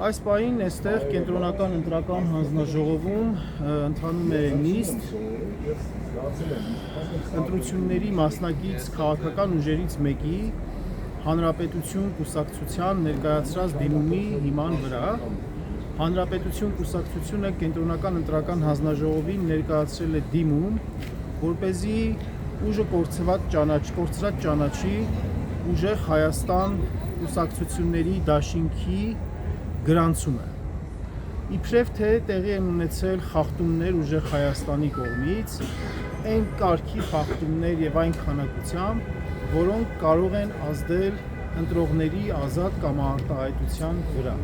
Այս պահին այստեղ կենտրոնական ընտրական հանձնաժողովում ընթանում է նիստ ընտրությունների մասնակից քաղաքական ուժերից մեկի Հանրապետություն կուսակցության ներկայացրած դիմումի հիման վրա։ Հանրապետություն կուսակցությունը կենտրոնական ընտրական հանձնաժողովին ներկայացրել է դիմում, որպեսզի ուժը կորցրած ճանաչի ուժեղ Հայաստան կուսակցությունների դաշինքի գրանցումը։ Իբրև թե տեղի են ունեցել խախտումներ ուժեղ Հայաստանի կողմից, այն կարգի խախտումներ եւ այն քանակությամբ, որոնք կարող են ազդել ընտրողների ազատ կամարտահայտության վրա։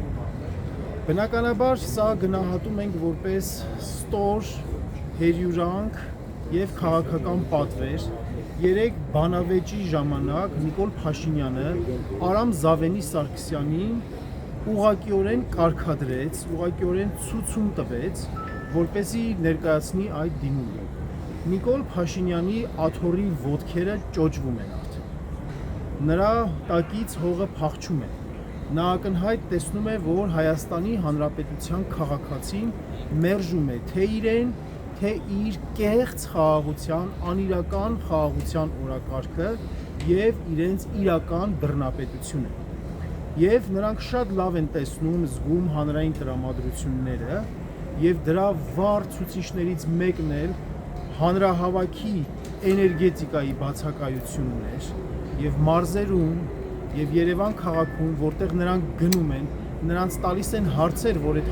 Բնականաբար սա գնահատում ենք որպես ստոր հերյուրանք եւ քաղաքական պատվեր։ Երեք բանավեճի ժամանակ Նիկոլ Փաշինյանը Արամ Զավենի Սարգսյանին ուղղակիորեն կարգադրեց, ուղղակիորեն ցուցում տվեց, որպեսզի ներկայացնի այդ դիմումը։ Նիկոլ Փաշինյանի աթոռի ոտքերը ճոճվում են արդեն։ Նրա տակից հողը փախչում է։ Նա ակնհայտ տեսնում է, որ Հայաստանի Հանրապետության քաղաքացին մերժում է թե իրեն, թե իր կեղծ խաղաղության, անիրական խաղաղության օրակարգը եւ իրենց իրական բռնապետությունը։ Եվ նրանք շատ լավ են տեսնում, զգում հանրային տրամադրությունները եւ դրա վառ ցուցիչներից մեկն էլ հանրահավաքի էներգետիկայի բացակայությունն էր եւ մարզերում եւ Երևան քաղաքում, որտեղ նրանք գնում են, նրանց տալիս են հարցեր, որ այդ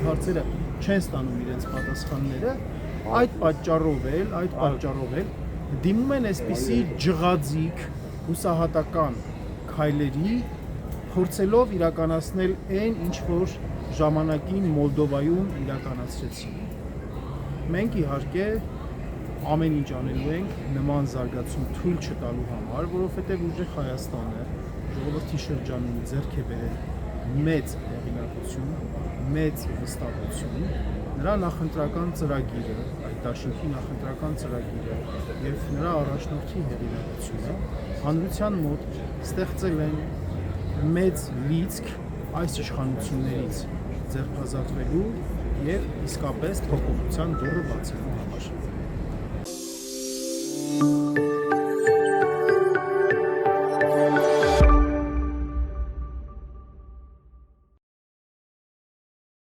հարցերը չեն ստանում իրենց պատասխանները, այդ պատճառով էլ դիմում են այսպիսի ջղաձիգ հուսահատական քայլերի, փորձելով իրականացնել այն, ինչ որ ժամանակին Մոլդովայում իրականացրեցին։ Մենք իհարկե ամեն ինչ անելու ենք նման զարգացում թույլ չտալու համար, որովհետև ուժեղ Հայաստանը ժողովրդի շրջանում ձեռք է բերել մեծ հեղինակություն, մեծ վստահություն, նրա նախընտրական ծրագիրը, այդ դաշինքի նախընտրական ծրագիրը եւ նրա առաջնորդի հեղինակությունը հանրության մոտ ստեղծել են մեծ լիցք այս իշխանություններից ձերբազատվելու եւ իսկապես փոփոխության դուռը բացելու համար։